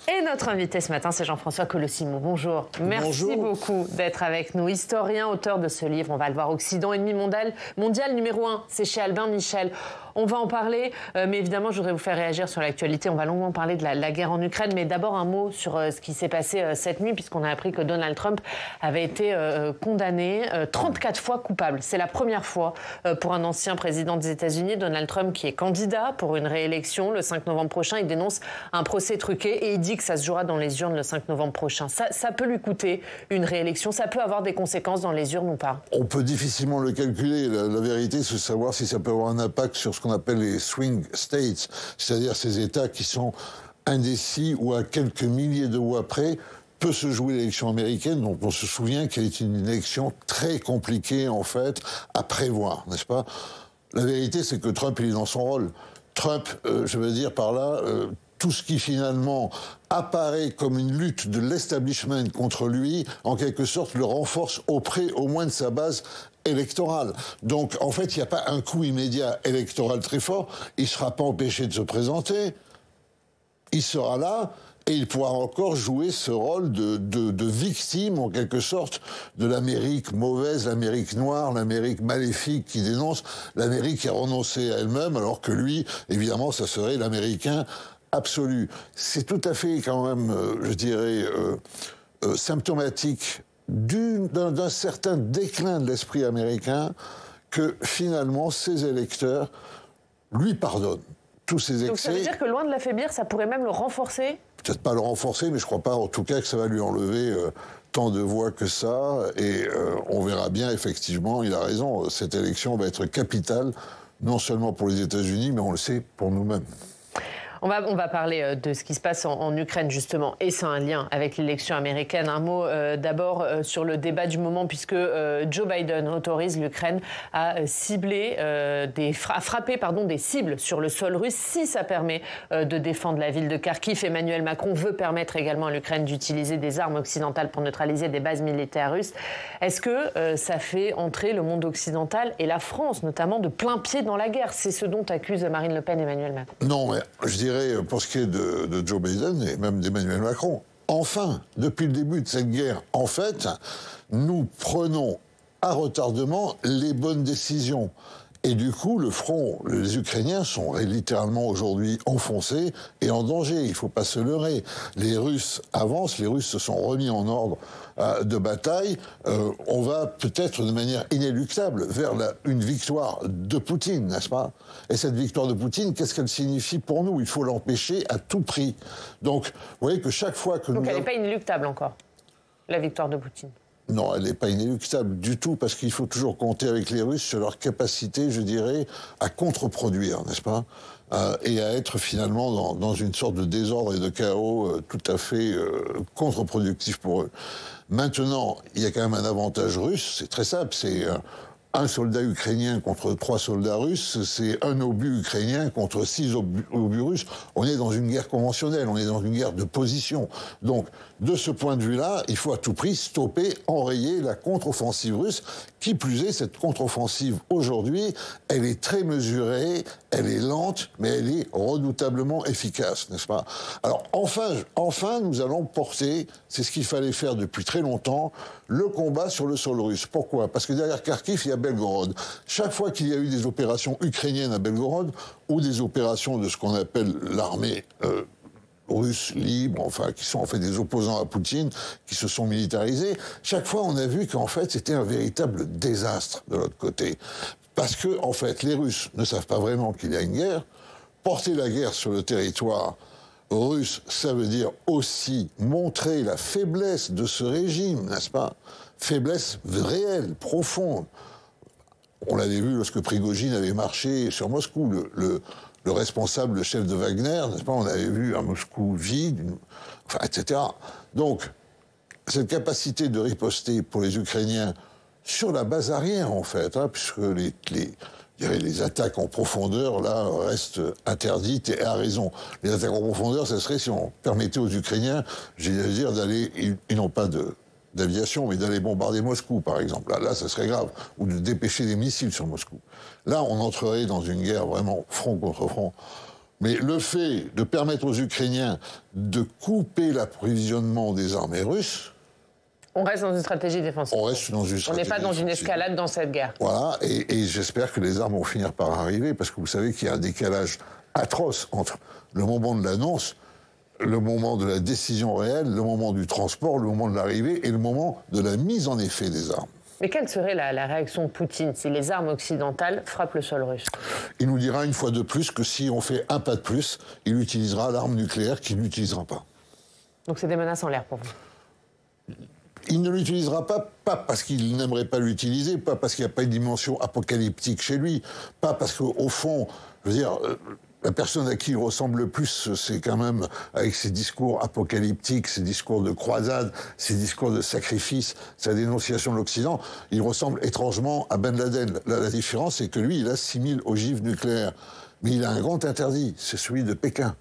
Et notre invité ce matin, c'est Jean-François Colossimo. Bonjour. Merci beaucoup d'être avec nous. Historien, auteur de ce livre, on va le voir, Occident, ennemi mondial numéro 1. C'est chez Albin Michel. On va en parler, mais évidemment, je voudrais vous faire réagir sur l'actualité. On va longuement parler de la guerre en Ukraine, mais d'abord un mot sur ce qui s'est passé cette nuit, puisqu'on a appris que Donald Trump avait été condamné 34 fois coupable. C'est la première fois pour un ancien président des États-Unis, Donald Trump, qui est candidat pour une réélection le 5 novembre prochain. Il dénonce un procès truqué et il dit que ça se jouera dans les urnes le 5 novembre prochain. Ça peut lui coûter une réélection, ça peut avoir des conséquences dans les urnes ou pas? On peut difficilement le calculer. La vérité, c'est de savoir si ça peut avoir un impact sur ce qu'on appelle les swing states, c'est-à-dire ces États qui sont indécis ou à quelques milliers de voix près. Peut se jouer l'élection américaine, dont on se souvient qu'elle est une élection très compliquée, en fait, à prévoir, n'est-ce pas? La vérité, c'est que Trump, il est dans son rôle. Trump, je veux dire par là, tout ce qui finalement apparaît comme une lutte de l'establishment contre lui, en quelque sorte, le renforce auprès au moins de sa base électorale. Donc, en fait, il n'y a pas un coup immédiat électoral très fort. Il ne sera pas empêché de se présenter. Il sera là. Et il pourra encore jouer ce rôle de victime, en quelque sorte, de l'Amérique mauvaise, l'Amérique noire, l'Amérique maléfique qui dénonce, l'Amérique qui a renoncé à elle-même, alors que lui, évidemment, ça serait l'Américain absolu. C'est tout à fait, quand même, je dirais, symptomatique d'un certain déclin de l'esprit américain que, finalement, ses électeurs lui pardonnent tous ses excès. Donc ça veut dire que, loin de l'affaiblir, ça pourrait même le renforcer? Peut-être pas le renforcer, mais je ne crois pas en tout cas que ça va lui enlever tant de voix que ça. Et on verra bien, effectivement, il a raison, cette élection va être capitale, non seulement pour les États-Unis, mais on le sait, pour nous-mêmes. On va parler de ce qui se passe en Ukraine, justement, et c'est un lien avec l'élection américaine. Un mot d'abord sur le débat du moment, puisque Joe Biden autorise l'Ukraine à frapper des cibles sur le sol russe, si ça permet de défendre la ville de Kharkiv. Emmanuel Macron veut permettre également à l'Ukraine d'utiliser des armes occidentales pour neutraliser des bases militaires russes. Est-ce que ça fait entrer le monde occidental et la France, notamment, de plein pied dans la guerre? C'est ce dont accuse Marine Le Pen et Emmanuel Macron. Non, mais je dirais, pour ce qui est de Joe Biden et même d'Emmanuel Macron, enfin, depuis le début de cette guerre, en fait, nous prenons à retardement les bonnes décisions. Et du coup, le front, les Ukrainiens sont littéralement aujourd'hui enfoncés et en danger. Il ne faut pas se leurrer. Les Russes avancent, les Russes se sont remis en ordre de bataille. On va peut-être de manière inéluctable vers une victoire de Poutine, n'est-ce pas? Et cette victoire de Poutine, qu'est-ce qu'elle signifie pour nous? Il faut l'empêcher à tout prix. Donc, vous voyez que chaque fois que Donc elle n'est pas inéluctable encore, la victoire de Poutine? Non, elle n'est pas inéluctable du tout, parce qu'il faut toujours compter avec les Russes sur leur capacité, je dirais, à contre-produire, n'est-ce pas? Et à être finalement dans une sorte de désordre et de chaos tout à fait contre-productif pour eux. Maintenant, il y a quand même un avantage russe, c'est très simple, c'est un soldat ukrainien contre 3 soldats russes, c'est un obus ukrainien contre 6 obus russes. On est dans une guerre conventionnelle, on est dans une guerre de position. Donc, de ce point de vue-là, il faut à tout prix stopper, enrayer la contre-offensive russe. Qui plus est, cette contre-offensive, aujourd'hui, elle est très mesurée, elle est lente, mais elle est redoutablement efficace, n'est-ce pas? Alors, enfin, nous allons porter, c'est ce qu'il fallait faire depuis très longtemps, le combat sur le sol russe. Pourquoi? Parce que derrière Kharkiv, il y a Belgorod. Chaque fois qu'il y a eu des opérations ukrainiennes à Belgorod, ou des opérations de ce qu'on appelle l'armée russes libres, enfin, qui sont en fait des opposants à Poutine, qui se sont militarisés, chaque fois on a vu qu'en fait c'était un véritable désastre de l'autre côté. Parce que, en fait, les Russes ne savent pas vraiment qu'il y a une guerre. Porter la guerre sur le territoire russe, ça veut dire aussi montrer la faiblesse de ce régime, n'est-ce pas? Faiblesse réelle, profonde. On l'avait vu lorsque Prigojine avait marché sur Moscou, le responsable, le chef de Wagner, n'est-ce pas? On avait vu un Moscou vide, enfin, etc. Donc, cette capacité de riposter pour les Ukrainiens sur la base arrière, en fait, hein, puisque les attaques en profondeur, là, restent interdites et à raison. Les attaques en profondeur, ça serait si on permettait aux Ukrainiens, j'allais dire, d'aller, ils n'ont pas d'aviation, mais d'aller bombarder Moscou, par exemple. Là, ça serait grave. Ou de dépêcher des missiles sur Moscou. Là, on entrerait dans une guerre vraiment front contre front. Mais le fait de permettre aux Ukrainiens de couper l'approvisionnement des armées russes... On reste dans une stratégie défensive. On reste dans une stratégie. On n'est pas dans une escalade dans cette guerre. Voilà, et j'espère que les armes vont finir par arriver, parce que vous savez qu'il y a un décalage atroce entre le moment de l'annonce, le moment de la décision réelle, le moment du transport, le moment de l'arrivée et le moment de la mise en effet des armes. Mais quelle serait la réaction de Poutine si les armes occidentales frappent le sol russe? Il nous dira une fois de plus que si on fait un pas de plus, il utilisera l'arme nucléaire qu'il n'utilisera pas. Donc c'est des menaces en l'air pour vous? Il ne l'utilisera pas parce qu'il n'aimerait pas l'utiliser, pas parce qu'il n'y a pas une dimension apocalyptique chez lui, pas parce qu'au fond, je veux dire, la personne à qui il ressemble le plus, c'est quand même, avec ses discours apocalyptiques, ses discours de croisade, ses discours de sacrifice, sa dénonciation de l'Occident, il ressemble étrangement à Ben Laden. La différence, c'est que lui, il assimile ogives nucléaires. Mais il a un grand interdit, c'est celui de Pékin.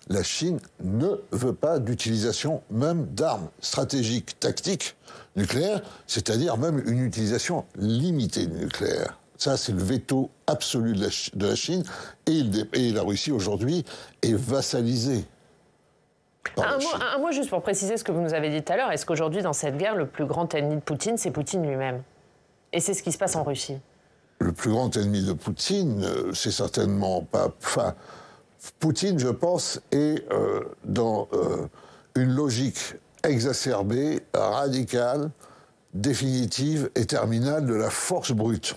La Chine ne veut pas d'utilisation même d'armes stratégiques, tactiques, nucléaires, c'est-à-dire même une utilisation limitée du nucléaire. Ça, c'est le veto absolu de la Chine. Et la Russie, aujourd'hui, est vassalisée. Un mot juste pour préciser ce que vous nous avez dit tout à l'heure. Est-ce qu'aujourd'hui, dans cette guerre, le plus grand ennemi de Poutine, c'est Poutine lui-même? Et c'est ce qui se passe en Russie? Le plus grand ennemi de Poutine, c'est certainement pas... Enfin, Poutine, je pense, est dans une logique exacerbée, radicale, définitive et terminale de la force brute.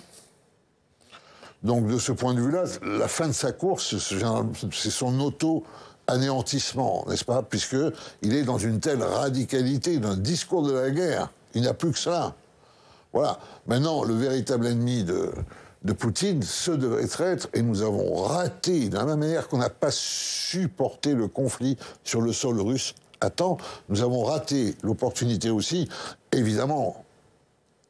Donc, de ce point de vue-là, la fin de sa course, c'est son auto-anéantissement, n'est-ce pas? Puisqu'il est dans une telle radicalité d'un discours de la guerre. Il n'y a plus que cela. Voilà. Maintenant, le véritable ennemi de Poutine, ce devrait être, et nous avons raté, de la même manière qu'on n'a pas supporté le conflit sur le sol russe à temps, nous avons raté l'opportunité aussi, évidemment,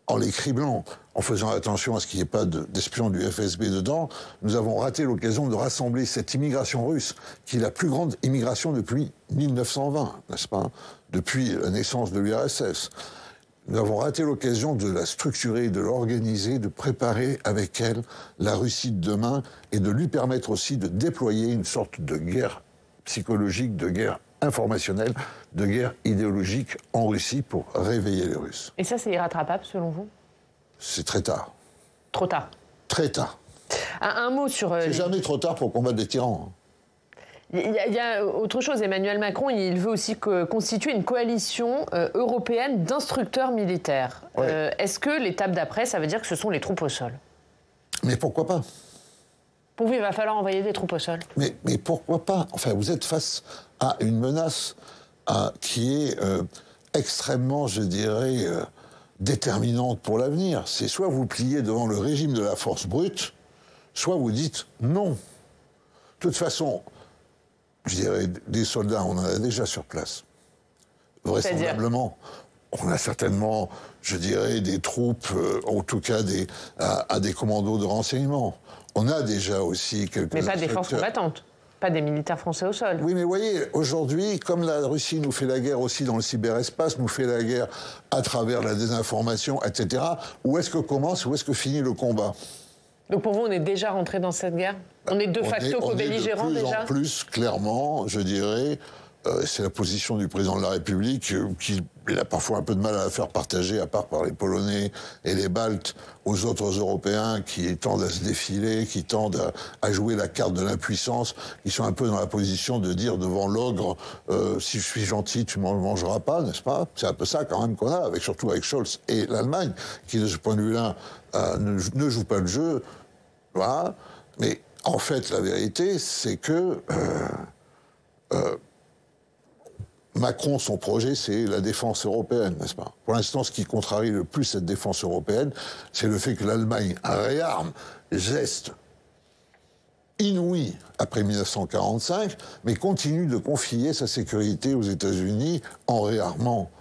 en les criblant, en faisant attention à ce qu'il n'y ait pas d'espions du FSB dedans, nous avons raté l'occasion de rassembler cette immigration russe, qui est la plus grande immigration depuis 1920, n'est-ce pas? Depuis la naissance de l'URSS. Nous avons raté l'occasion de la structurer, de l'organiser, de préparer avec elle la Russie de demain et de lui permettre aussi de déployer une sorte de guerre psychologique, de guerre informationnelle, de guerre idéologique en Russie pour réveiller les Russes. Et ça, c'est irrattrapable selon vous? C'est très tard. Trop tard? Très tard. Un mot sur... C'est jamais trop tard pour combattre des tyrans. Il y a autre chose. Emmanuel Macron, il veut aussi constituer une coalition européenne d'instructeurs militaires. Ouais. Est-ce que l'étape d'après, ça veut dire que ce sont les troupes au sol? Mais pourquoi pas? Pour vous, il va falloir envoyer des troupes au sol. Mais pourquoi pas? Enfin, vous êtes face à une menace qui est extrêmement, je dirais, déterminante pour l'avenir. C'est soit vous pliez devant le régime de la force brute, soit vous dites non. De toute façon, je dirais, des soldats, on en a déjà sur place. Vraisemblablement. On a certainement, je dirais, des troupes, en tout cas à des commandos de renseignement. On a déjà aussi quelques... Mais pas des forces combattantes, pas des militaires français au sol. Oui, mais vous voyez, aujourd'hui, comme la Russie nous fait la guerre aussi dans le cyberespace, nous fait la guerre à travers la désinformation, etc., où est-ce que commence, où est-ce que finit le combat? Donc pour vous, on est déjà rentré dans cette guerre? On est de facto co-belligérants déjà? De plus en plus, clairement, je dirais, c'est la position du président de la République qui il a parfois un peu de mal à la faire partager, à part par les Polonais et les Baltes, aux autres Européens qui tendent à se défiler, qui tendent à jouer la carte de l'impuissance, qui sont un peu dans la position de dire devant l'ogre si je suis gentil, tu ne m'en mangeras pas, n'est-ce pas? C'est un peu ça quand même qu'on a, surtout avec Scholz et l'Allemagne, qui de ce point de vue-là ne joue pas le jeu. Voilà. Mais en fait, la vérité, c'est que Macron, son projet, c'est la défense européenne, n'est-ce pas? Pour l'instant, ce qui contrarie le plus cette défense européenne, c'est le fait que l'Allemagne réarme, geste inouï après 1945, mais continue de confier sa sécurité aux États-Unis en réarmant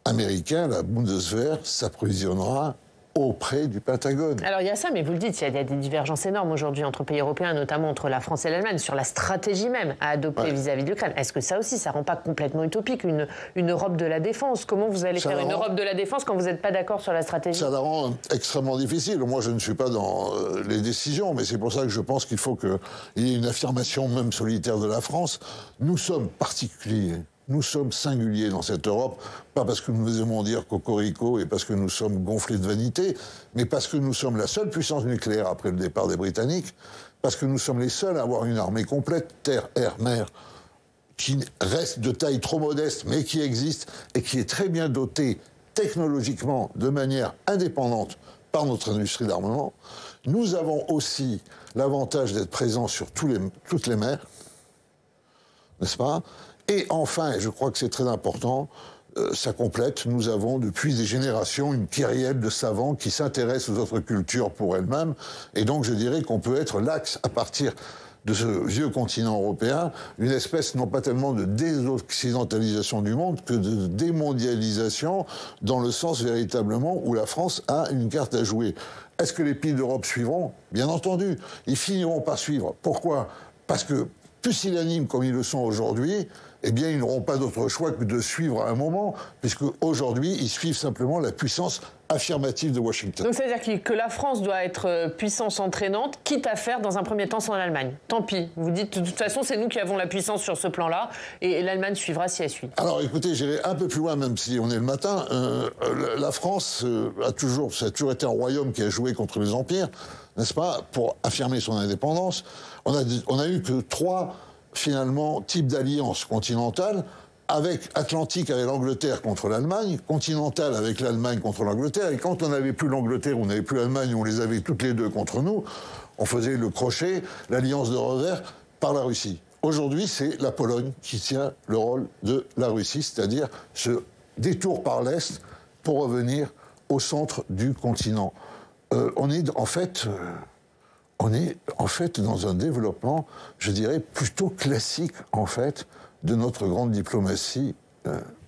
américain. La Bundeswehr s'approvisionnera auprès du Pentagone. Alors il y a ça, mais vous le dites, il y a des divergences énormes aujourd'hui entre pays européens, notamment entre la France et l'Allemagne, sur la stratégie même à adopter vis-à-vis de l'Ukraine. Est-ce que ça aussi, ça ne rend pas complètement utopique une Europe de la défense? Comment vous allez faire une Europe de la défense quand vous n'êtes pas d'accord sur la stratégie? Ça la rend extrêmement difficile. Moi, je ne suis pas dans les décisions, mais c'est pour ça que je pense qu'il faut qu'il y ait une affirmation même solitaire de la France. Nous sommes particuliers. Nous sommes singuliers dans cette Europe, pas parce que nous aimons dire cocorico et parce que nous sommes gonflés de vanité, mais parce que nous sommes la seule puissance nucléaire après le départ des Britanniques, parce que nous sommes les seuls à avoir une armée complète, terre, air, mer, qui reste de taille trop modeste, mais qui existe et qui est très bien dotée technologiquement de manière indépendante par notre industrie d'armement. Nous avons aussi l'avantage d'être présents sur toutes les mers, n'est-ce pas? Et enfin, et je crois que c'est très important, ça complète, nous avons depuis des générations une kyrielle de savants qui s'intéressent aux autres cultures pour elles-mêmes. Et donc je dirais qu'on peut être l'axe à partir de ce vieux continent européen, une espèce non pas tellement de désoccidentalisation du monde que de démondialisation dans le sens véritablement où la France a une carte à jouer. Est-ce que les pays d'Europe suivront? Bien entendu, ils finiront par suivre. Pourquoi? Parce que pusillanimes comme ils le sont aujourd'hui, eh bien, ils n'auront pas d'autre choix que de suivre à un moment, puisque aujourd'hui, ils suivent simplement la puissance affirmative de Washington. Donc, c'est-à-dire que la France doit être puissance entraînante, quitte à faire, dans un premier temps, sans l'Allemagne. Tant pis. Vous dites, de toute façon, c'est nous qui avons la puissance sur ce plan-là, et l'Allemagne suivra si elle suit. Alors, écoutez, j'irai un peu plus loin, même si on est le matin. La France ça a toujours été un royaume qui a joué contre les empires, n'est-ce pas, pour affirmer son indépendance. On a eu que 3 finalement, type d'alliance continentale, avec Atlantique avec l'Angleterre contre l'Allemagne, continentale avec l'Allemagne contre l'Angleterre, et quand on n'avait plus l'Angleterre, on n'avait plus l'Allemagne, on les avait toutes les deux contre nous, on faisait le crochet, l'alliance de revers par la Russie. Aujourd'hui, c'est la Pologne qui tient le rôle de la Russie, c'est-à-dire ce détour par l'Est pour revenir au centre du continent. On est en fait dans un développement, je dirais, plutôt classique, en fait, de notre grande diplomatie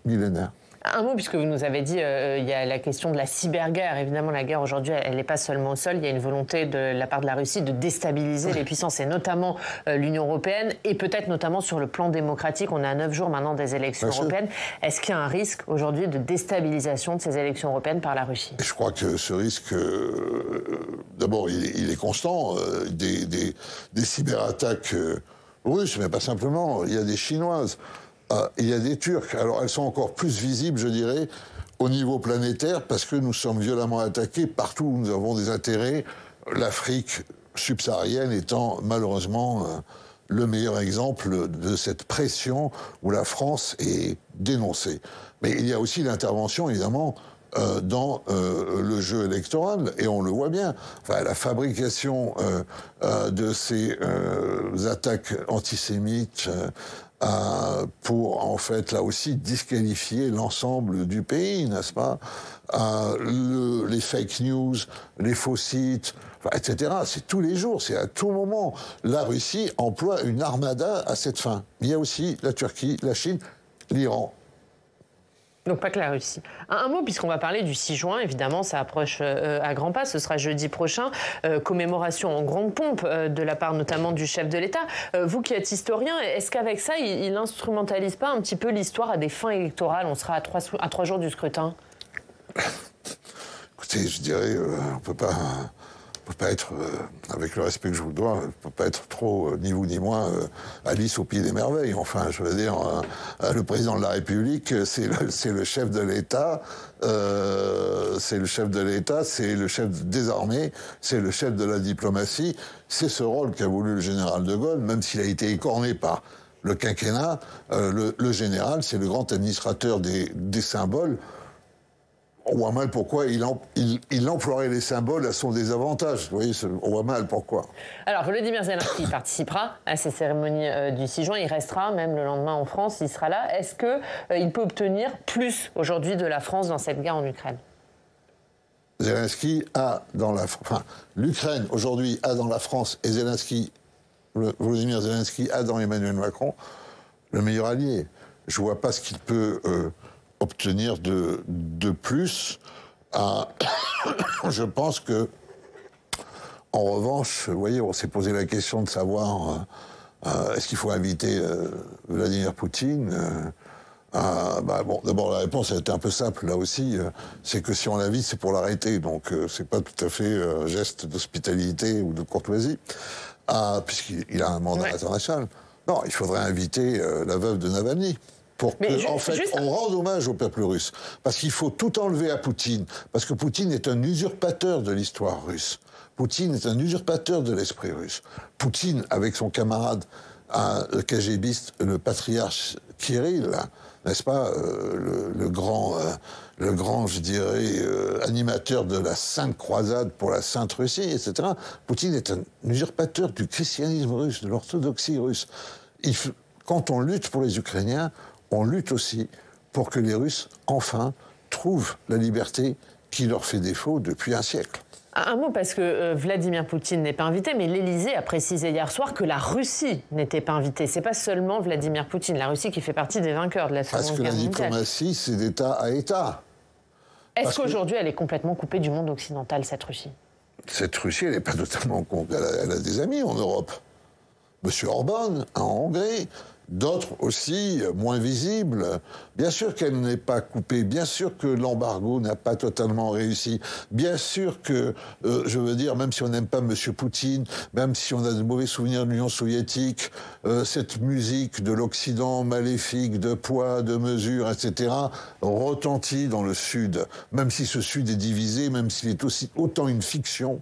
millénaire. Un mot, puisque vous nous avez dit, il y a la question de la cyberguerre. Évidemment, la guerre aujourd'hui, elle n'est pas seulement au sol. Il y a une volonté de la part de la Russie de déstabiliser les puissances, et notamment l'Union européenne, et peut-être notamment sur le plan démocratique. On est à 9 jours maintenant des élections européennes. Est-ce qu'il y a un risque aujourd'hui de déstabilisation de ces élections européennes par la Russie? Je crois que ce risque, d'abord, il est constant. Des cyberattaques russes, mais pas simplement. Il y a des Chinoises. Il y a des Turcs. Alors, elles sont encore plus visibles, je dirais, au niveau planétaire, parce que nous sommes violemment attaqués partout où nous avons des intérêts. L'Afrique subsaharienne étant, malheureusement, le meilleur exemple de cette pression où la France est dénoncée. Mais il y a aussi l'intervention, évidemment, dans le jeu électoral, et on le voit bien. Enfin, la fabrication de ces attaques antisémites pour, en fait, là aussi, disqualifier l'ensemble du pays, n'est-ce pas? Les fake news, les faux sites, etc. C'est tous les jours, c'est à tout moment. La Russie emploie une armada à cette fin. Il y a aussi la Turquie, la Chine, l'Iran. Donc pas que la Russie. Un mot, puisqu'on va parler du 6 juin, évidemment, ça approche à grands pas, ce sera jeudi prochain, commémoration en grande pompe de la part notamment du chef de l'État. Vous qui êtes historien, est-ce qu'avec ça, il n'instrumentalise pas un petit peu l'histoire à des fins électorales? On sera à 3 jours du scrutin. Écoutez, je dirais, on peut pas être, avec le respect que je vous dois, on peut pas être trop, ni vous ni moi, Alice au Pays des Merveilles. Enfin, je veux dire, le président de la République, c'est le chef de l'État, c'est le chef de l'État, c'est le chef des armées, c'est le chef de la diplomatie. C'est ce rôle qu'a voulu le général de Gaulle, même s'il a été écorné par le quinquennat. Le général, c'est le grand administrateur des symboles. On voit mal pourquoi il emploierait les symboles à son désavantage. Vous voyez, on voit mal pourquoi. Alors, Volodymyr Zelensky participera à ces cérémonies du 6 juin. Il restera même le lendemain en France. Il sera là. Est-ce qu'il peut obtenir plus aujourd'hui de la France dans cette guerre en Ukraine? Zelensky a dans la... Enfin, l'Ukraine aujourd'hui a dans la France et Volodymyr Zelensky a dans Emmanuel Macron le meilleur allié. Je ne vois pas ce qu'il peut obtenir de plus. Je pense que, en revanche, vous voyez, on s'est posé la question de savoir est-ce qu'il faut inviter Vladimir Poutine bon, d'abord, la réponse a été un peu simple, là aussi. C'est que si on l'invite, c'est pour l'arrêter. Donc, c'est pas tout à fait un geste d'hospitalité ou de courtoisie, puisqu'il a un mandat international. Non, il faudrait inviter la veuve de Navalny. Pour en fait, on rende hommage au peuple russe. Parce qu'il faut tout enlever à Poutine. Parce que Poutine est un usurpateur de l'histoire russe. Poutine est un usurpateur de l'esprit russe. Poutine, avec son camarade, le KGBiste, le patriarche Kirill, n'est-ce pas, le grand, je dirais, animateur de la Sainte Croisade pour la Sainte Russie, etc. Poutine est un usurpateur du christianisme russe, de l'orthodoxie russe. Quand on lutte pour les Ukrainiens, on lutte aussi pour que les Russes, enfin, trouvent la liberté qui leur fait défaut depuis un siècle. Un mot, parce que Vladimir Poutine n'est pas invité, mais l'Élysée a précisé hier soir que la Russie n'était pas invitée. C'est pas seulement Vladimir Poutine, la Russie qui fait partie des vainqueurs de la Seconde Guerre mondiale. Parce que la diplomatie, c'est d'État à État. Est-ce qu'aujourd'hui, elle est complètement coupée du monde occidental, cette Russie? Cette Russie, elle n'est pas totalement coupée. Elle a des amis en Europe. Monsieur Orban, en Hongrie, d'autres aussi, moins visibles. Bien sûr qu'elle n'est pas coupée, bien sûr que l'embargo n'a pas totalement réussi, bien sûr que, je veux dire, même si on n'aime pas M. Poutine, même si on a de mauvais souvenirs de l'Union soviétique, cette musique de l'Occident maléfique, de poids, de mesure, etc., retentit dans le Sud, même si ce Sud est divisé, même s'il est aussi autant une fiction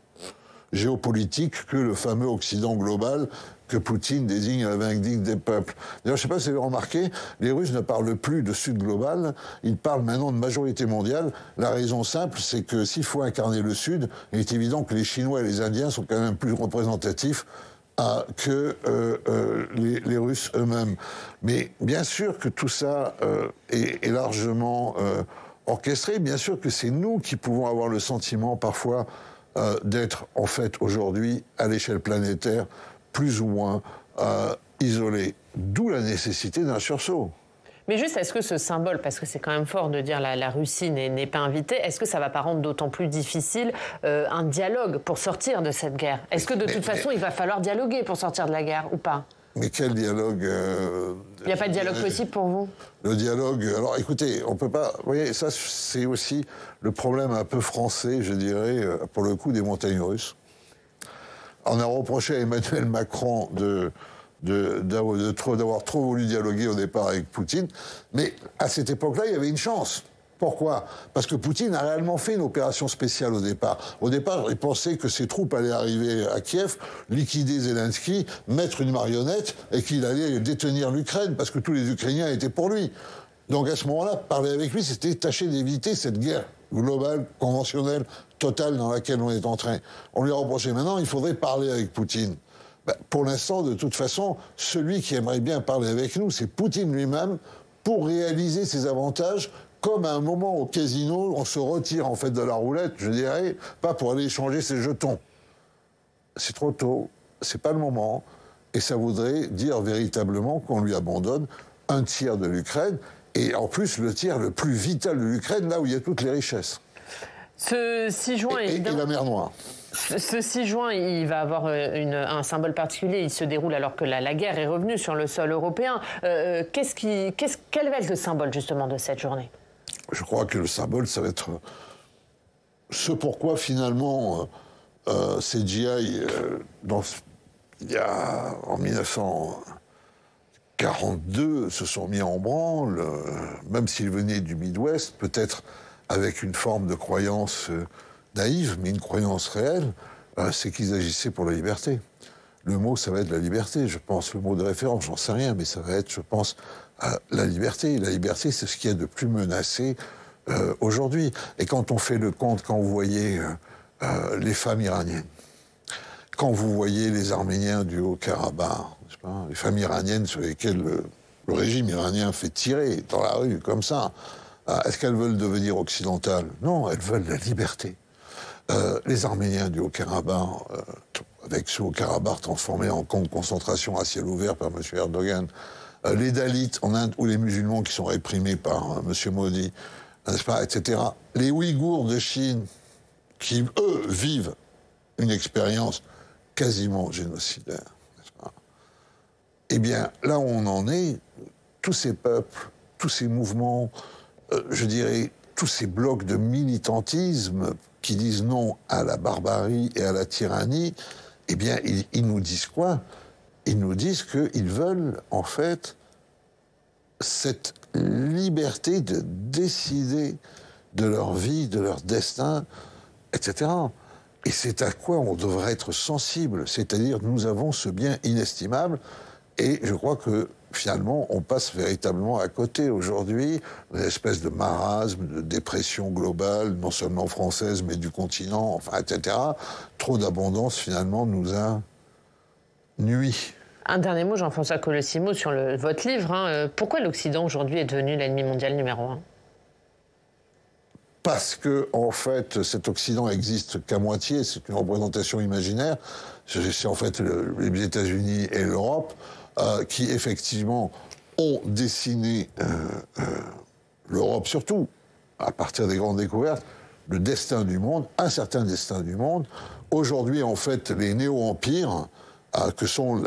géopolitique que le fameux Occident global que Poutine désigne la vindicte des peuples. D'ailleurs, je ne sais pas si vous avez remarqué, les Russes ne parlent plus de Sud global, ils parlent maintenant de majorité mondiale. La raison simple, c'est que s'il faut incarner le Sud, il est évident que les Chinois et les Indiens sont quand même plus représentatifs que les Russes eux-mêmes. Mais bien sûr que tout ça est largement orchestré. Bien sûr que c'est nous qui pouvons avoir le sentiment parfois d'être en fait aujourd'hui à l'échelle planétaire plus ou moins isolés. D'où la nécessité d'un sursaut. Mais juste, est-ce que ce symbole, parce que c'est quand même fort de dire la Russie n'est pas invitée, est-ce que ça ne va pas rendre d'autant plus difficile un dialogue pour sortir de cette guerre? Est-ce que de toute façon, il va falloir dialoguer pour sortir de la guerre ou pas? Mais quel dialogue Il n'y a pas de dialogue possible pour vous? Le dialogue... Alors écoutez, on ne peut pas... Vous voyez, ça c'est aussi le problème un peu français, je dirais, pour le coup, des montagnes russes. On a reproché à Emmanuel Macron d'avoir trop voulu dialoguer au départ avec Poutine, mais à cette époque-là, il y avait une chance. Pourquoi? Parce que Poutine a réellement fait une opération spéciale au départ. Au départ, il pensait que ses troupes allaient arriver à Kiev, liquider Zelensky, mettre une marionnette et qu'il allait détenir l'Ukraine, parce que tous les Ukrainiens étaient pour lui. Donc à ce moment-là, parler avec lui, c'était tâcher d'éviter cette guerre globale, conventionnelle, totale dans laquelle on est entré. On lui a reproché maintenant, il faudrait parler avec Poutine. Pour l'instant, de toute façon, celui qui aimerait bien parler avec nous, c'est Poutine lui-même, pour réaliser ses avantages, comme à un moment au casino, on se retire en fait de la roulette, je dirais, pas pour aller échanger ses jetons. C'est trop tôt, c'est pas le moment, et ça voudrait dire véritablement qu'on lui abandonne un tiers de l'Ukraine, et en plus le tiers le plus vital de l'Ukraine, là où il y a toutes les richesses. Ce 6 juin, et la mer Noire. Ce 6 juin, il va avoir un symbole particulier. Il se déroule alors que la guerre est revenue sur le sol européen. Quel va être le symbole, justement, de cette journée? Je crois que le symbole, ça va être ce pourquoi, finalement, ces GI, en 1942, se sont mis en branle, même s'ils venaient du Midwest, peut-être avec une forme de croyance naïve, mais une croyance réelle, c'est qu'ils agissaient pour la liberté. Le mot, ça va être la liberté, je pense. Le mot de référence, j'en sais rien, mais ça va être, je pense, la liberté. La liberté, c'est ce qu'il y a de plus menacé aujourd'hui. Et quand on fait le compte, quand vous voyez les femmes iraniennes, quand vous voyez les Arméniens du Haut-Karabakh, les femmes iraniennes sur lesquelles le régime iranien fait tirer dans la rue, comme ça, est-ce qu'elles veulent devenir occidentales? Non, elles veulent la liberté. Les Arméniens du Haut-Karabakh, avec ce Haut-Karabakh transformé en camp de concentration à ciel ouvert par M. Erdogan, les Dalits en Inde ou les musulmans qui sont réprimés par M. Modi, n'est-ce pas, etc. Les Ouïghours de Chine, qui, eux, vivent une expérience quasiment génocidaire, n'est-ce pas? Eh bien, là où on en est, tous ces peuples, tous ces mouvements, je dirais, tous ces blocs de militantisme qui disent non à la barbarie et à la tyrannie, eh bien, ils nous disent quoi? Ils nous disent qu'ils veulent, en fait, cette liberté de décider de leur vie, de leur destin, etc. Et c'est à quoi on devrait être sensible. C'est-à-dire, nous avons ce bien inestimable, et je crois que, finalement, on passe véritablement à côté aujourd'hui, une espèce de marasme, de dépression globale, non seulement française, mais du continent, enfin, etc. Trop d'abondance, finalement, nous a nui. Un dernier mot, Jean-François Colossimo, sur votre livre. Pourquoi l'Occident, aujourd'hui, est devenu l'ennemi mondial numéro 1 ? Parce que, en fait, cet Occident existe qu'à moitié, c'est une représentation imaginaire. C'est en fait les États-Unis et l'Europe qui, effectivement, ont dessiné, l'Europe surtout, à partir des grandes découvertes, le destin du monde, un certain destin du monde. Aujourd'hui, en fait, les néo-empires, que sont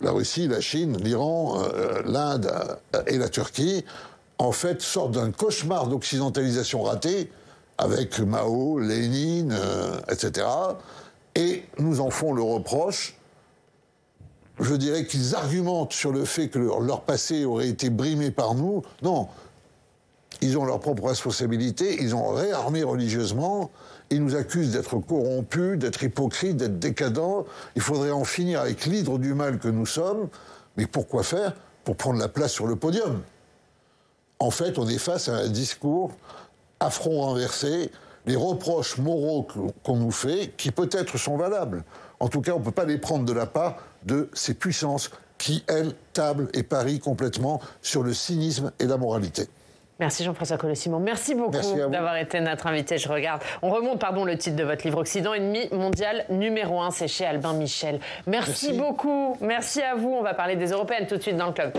la Russie, la Chine, l'Iran, l'Inde et la Turquie, en fait, sortent d'un cauchemar d'occidentalisation ratée, avec Mao, Lénine, etc. Et nous en font le reproche. Je dirais qu'ils argumentent sur le fait que leur passé aurait été brimé par nous. Non, ils ont leur propre responsabilité, ils ont réarmé religieusement, ils nous accusent d'être corrompus, d'être hypocrites, d'être décadents. Il faudrait en finir avec l'hydre du mal que nous sommes. Mais pourquoi faire? Pour prendre la place sur le podium. En fait, on est face à un discours à front renversé, les reproches moraux qu'on nous fait, qui peut-être sont valables. En tout cas, on ne peut pas les prendre de la part de ces puissances qui, elles, tablent et parient complètement sur le cynisme et la moralité. Merci Jean-François Colossimo. Merci beaucoup d'avoir été notre invité. On remonte le titre de votre livre, Occident, ennemi mondial numéro 1, c'est chez Albin Michel. Merci beaucoup. Merci à vous. On va parler des Européennes tout de suite dans le club.